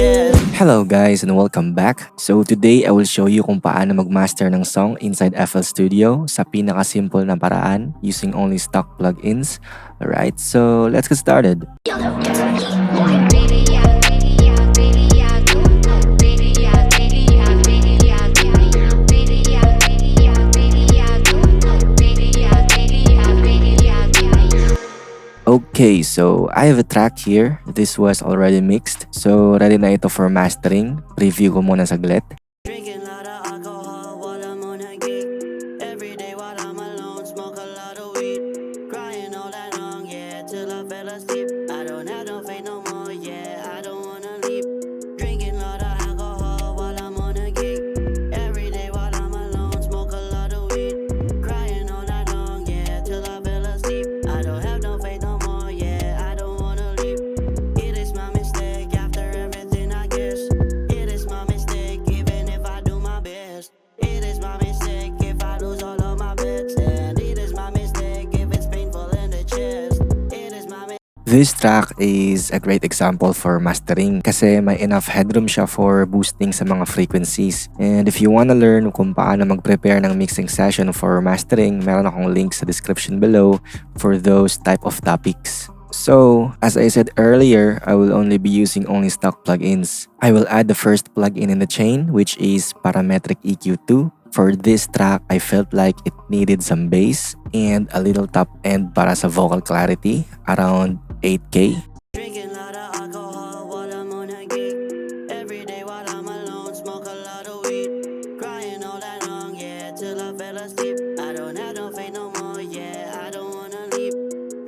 chest. Hello guys and welcome back. So today I will show you kung paano mag-master ng song inside FL Studio sa pinaka-simple na paraan using only stock plugins. Alright, so let's get started. Okay, so I have a track here. This was already mixed. So ready na ito for mastering. Preview ko muna saglit. Drinking lot of alcohol while I'm on a gig. Every day while I'm alone, smoke a lot of weed. Crying all that long, yeah, till I fell asleep. I don't have no faith no more, yeah, I don't wanna leave. Drinking lot of alcohol while I'm on a gig. Every day while I'm alone, smoke a lot of weed. Crying all that long, yeah, till I fell asleep. I don't have no faith no more, yeah, I don't wanna leave. It is my mistake after everything I guess. It is my mistake even if I do my best. It is my mistake if I lose all of my bets. And it is my mistake if it's painful in the chest. It is my This track is a great example for mastering kasi may enough headroom siya for boosting sa mga frequencies. And if you wanna learn kung paano mag-prepare ng mixing session for mastering, meron akong link sa description below for those type of topics. So, as I said earlier, I will only be using only stock plugins. I will add the first plugin in the chain, which is Parametric EQ2. For this track, I felt like it needed some bass and a little top end para sa vocal clarity, around 8K. drinking lot of alcohol while I'm on a gig. Every day while I'm alone, smoke a lot of weed. Crying all that long, yeah, till I fell asleep. I don't have no faith no more, yeah, I don't wanna leave.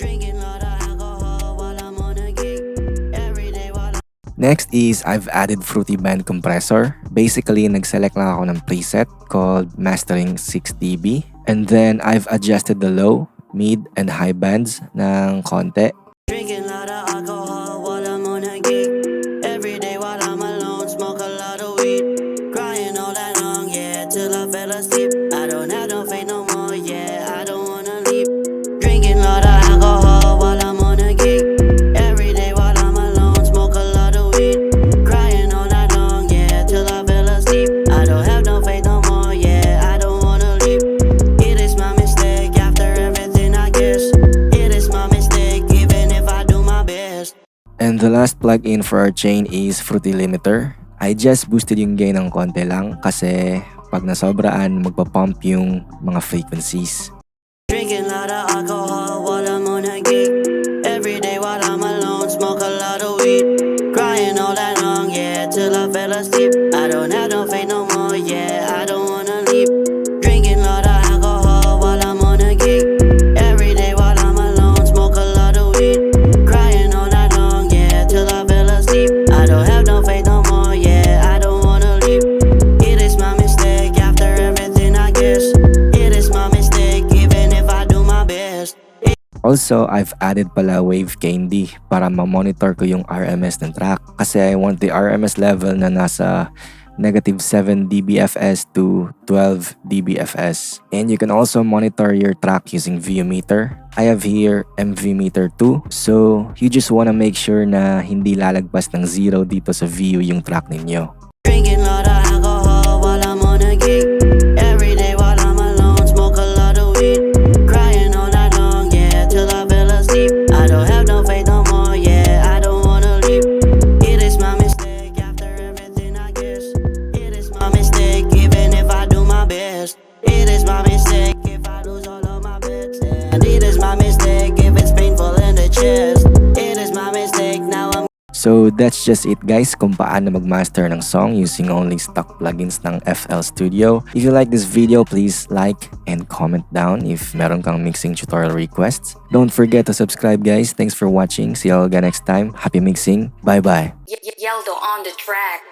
Drinking lot of alcohol while I'm on a gig. Every day while I'm Next is I've added Fruity Band Compressor. Basically, nag-select lang ako ng preset called Mastering 6 dB. And then I've adjusted the low, mid, and high bands ng konti. drinking lot of alcohol while I'm on a gig. Every day while I'm alone, smoke a lot of weed. Crying all that long, yeah, till I fell asleep. I don't have no faith no more, yeah, I don't wanna leave. Drinking lot of alcohol while I'm on a gig. Every day while I'm alone, smoke a lot of weed. Crying all that long, yeah, till I fell asleep. I don't have no faith no more, yeah, I don't wanna leave. It is my mistake after everything I guess. It is my mistake even if I do my best. And the last plugin for our chain is Fruity Limiter. I just boosted yung gain ng konti lang kasi pag nasobraan, magpa-pump yung mga frequencies. Drinking lot of alcohol while I'm on a gig. Every day while I'm alone, smoke a lot of weed. Crying all that long, yeah, till I fell asleep. I don't have no faith no more, yeah, I don't wanna leave. Drinking lot of alcohol while I'm on a gig. Every day while I'm alone, smoke a lot of weed. Crying all that long, yeah, till I fell asleep. I don't have no faith no more, yeah, I don't wanna leave. It is my mistake after everything I guess. It is my mistake even if I do my best. Also, I've added pala wave candy para ma-monitor ko yung RMS ng track kasi I want the RMS level na nasa negative 7 dBFS to 12 dBFS. And you can also monitor your track using VU-meter. I have here MV meter 2. So, you just wanna make sure na hindi lalagpas ng 0 dito sa VU yung track ninyo. Drinking lot of alcohol while I'm on a gig. Every day while I'm alone, smoke a lot of weed. Crying all that long, yeah, till I fell asleep. I don't have no faith no more, yeah, I don't wanna leave. It is my mistake after everything I guess. It is my mistake even if I do my best. It is my mistake if I lose all of my bets. And it is my mistake if it's painful in the chest. It is my mistake now I'm So that's just it guys kung paano mag-master ng song using only stock plugins ng FL Studio. If you like this video, please like and comment down if meron kang mixing tutorial requests. Don't forget to subscribe guys. Thanks for watching. See you all again next time. Happy mixing. Bye bye. Yeldo on the track.